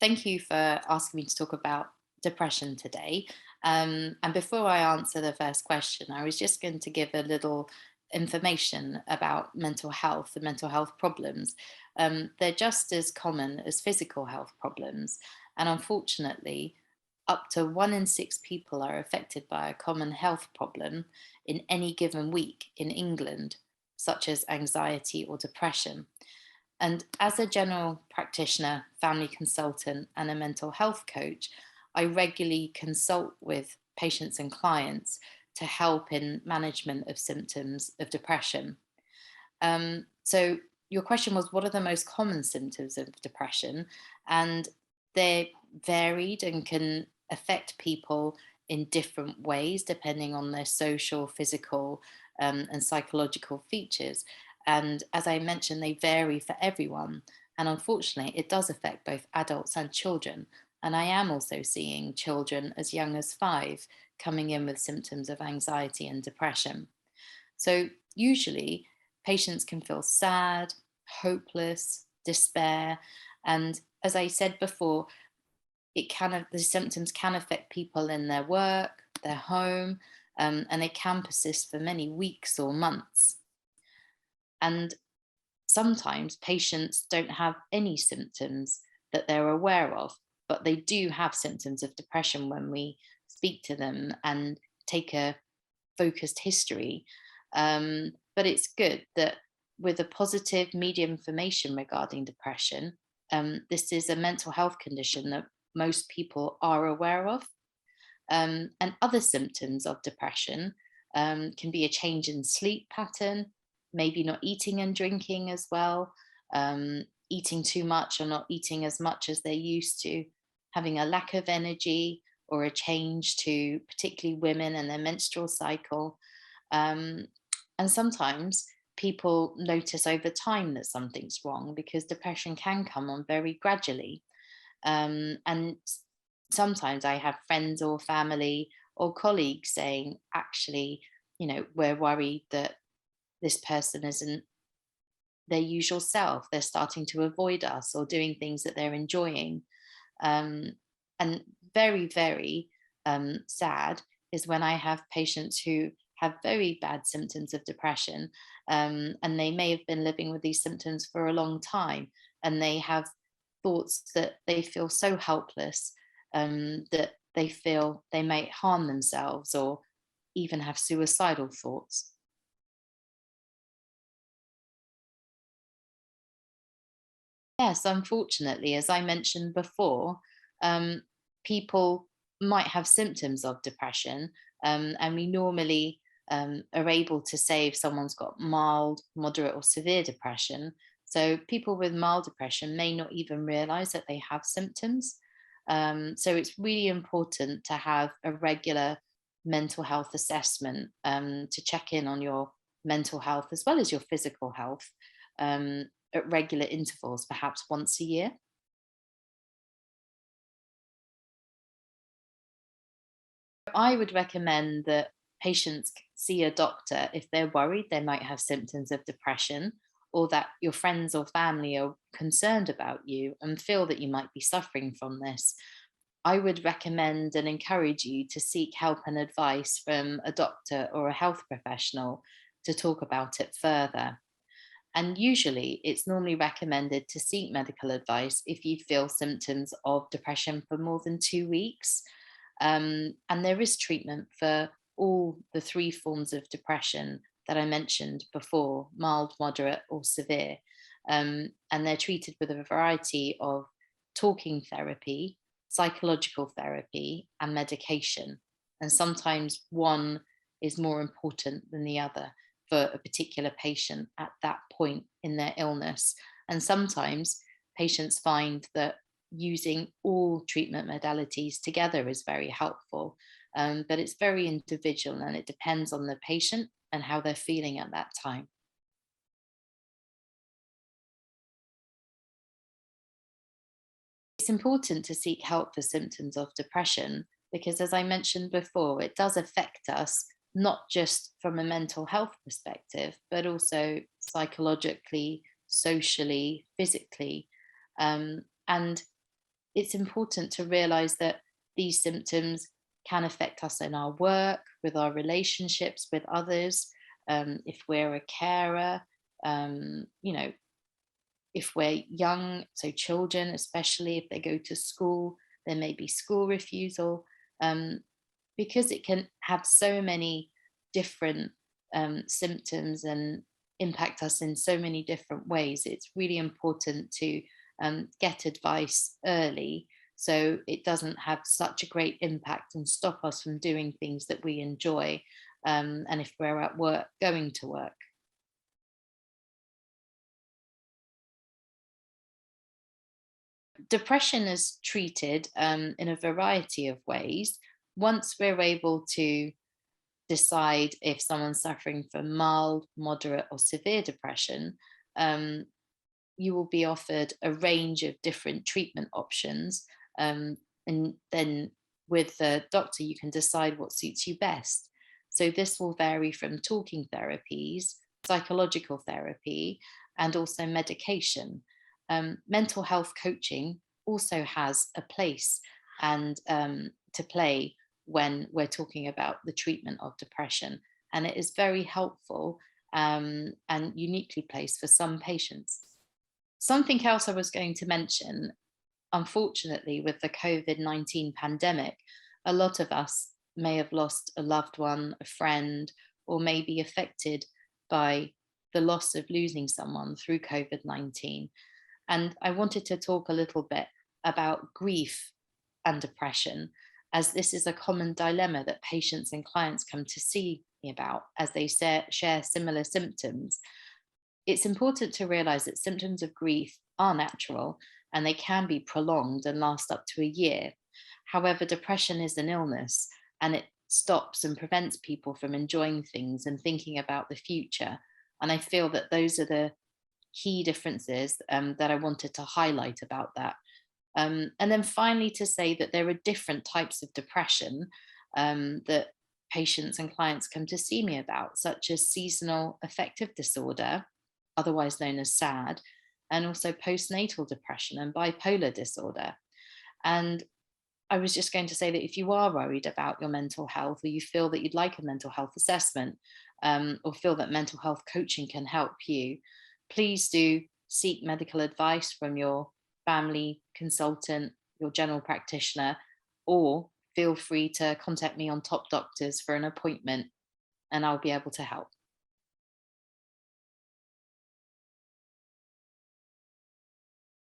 Thank you for asking me to talk about depression today. And before I answer the first question, I was just going to give a little information about mental health and mental health problems. They're just as common as physical health problems. And unfortunately, up to 1 in 6 people are affected by a common health problem in any given week in England, such as anxiety or depression. And as a general practitioner, family consultant, and a mental health coach, I regularly consult with patients and clients to help in management of symptoms of depression. So, your question was, what are the most common symptoms of depression? And they're varied and can affect people in different ways depending on their social, physical, and psychological features. And as I mentioned, they vary for everyone. And unfortunately, it does affect both adults and children. And I am also seeing children as young as 5 coming in with symptoms of anxiety and depression. So, usually, patients can feel sad, hopeless, despair. And as I said before, the symptoms can affect people in their work, their home, and they can persist for many weeks or months. And sometimes patients don't have any symptoms that they're aware of, but they do have symptoms of depression when we speak to them and take a focused history. But it's good that with a positive media information regarding depression, this is a mental health condition that most people are aware of. And other symptoms of depression can be a change in sleep pattern, maybe not eating and drinking as well, eating too much or not eating as much as they used to, having a lack of energy or a change to particularly women and their menstrual cycle. Um, and sometimes people notice over time that something's wrong because depression can come on very gradually. And sometimes I have friends or family or colleagues saying, actually, we're worried that this person isn't their usual self. They're starting to avoid us or doing things that they're enjoying. Um, and very, very sad is when I have patients who have very bad symptoms of depression, and they may have been living with these symptoms for a long time, and they have thoughts that they feel so helpless, that they feel they might harm themselves or even have suicidal thoughts. Yes, unfortunately, as I mentioned before, um, people might have symptoms of depression, and we normally are able to say if someone's got mild, moderate, or severe depression. So people with mild depression may not even realize that they have symptoms. So it's really important to have a regular mental health assessment, to check in on your mental health as well as your physical health. At regular intervals, perhaps once a year. I would recommend that patients see a doctor if they're worried they might have symptoms of depression, or that your friends or family are concerned about you and feel that you might be suffering from this. I would recommend and encourage you to seek help and advice from a doctor or a health professional to talk about it further. And usually, it's normally recommended to seek medical advice if you feel symptoms of depression for more than 2 weeks. And there is treatment for all the 3 forms of depression that I mentioned before: mild, moderate, or severe. And they're treated with a variety of talking therapy, psychological therapy, and medication. And sometimes one is more important than the other for a particular patient at that point in their illness. And sometimes patients find that using all treatment modalities together is very helpful. But it's very individual and it depends on the patient and how they're feeling at that time. It's important to seek help for symptoms of depression because, as I mentioned before, it does affect us not just from a mental health perspective, but also psychologically, socially, physically. And it's important to realize that these symptoms can affect us in our work, with our relationships with others, if we're a carer, you know, if we're young, so children, especially if they go to school, there may be school refusal, um, because it can have so many different symptoms and impact us in so many different ways. It's really important to get advice early so it doesn't have such a great impact and stop us from doing things that we enjoy. And if we're at work, going to work. Depression is treated in a variety of ways. Once we're able to decide if someone's suffering from mild, moderate, or severe depression, um, you will be offered a range of different treatment options. Um, and then with the doctor, you can decide what suits you best. So this will vary from talking therapies, psychological therapy, and also medication. Mental health coaching also has a place and to play when we're talking about the treatment of depression. And it is very helpful and uniquely placed for some patients. Something else I was going to mention, unfortunately, with the COVID-19 pandemic, a lot of us may have lost a loved one, a friend, or may be affected by the loss of losing someone through COVID-19. And I wanted to talk a little bit about grief and depression, as this is a common dilemma that patients and clients come to see me about as they share similar symptoms. It's important to realize that symptoms of grief are natural and they can be prolonged and last up to a year. However, depression is an illness and it stops and prevents people from enjoying things and thinking about the future. And I feel that those are the key differences that I wanted to highlight about that. And then finally, to say that there are different types of depression that patients and clients come to see me about, such as seasonal affective disorder, otherwise known as SAD, and also postnatal depression and bipolar disorder. And I was just going to say that if you are worried about your mental health, or you feel that you'd like a mental health assessment, or feel that mental health coaching can help you, please do seek medical advice from your family consultant, your general practitioner, or feel free to contact me on Top Doctors for an appointment and I'll be able to help.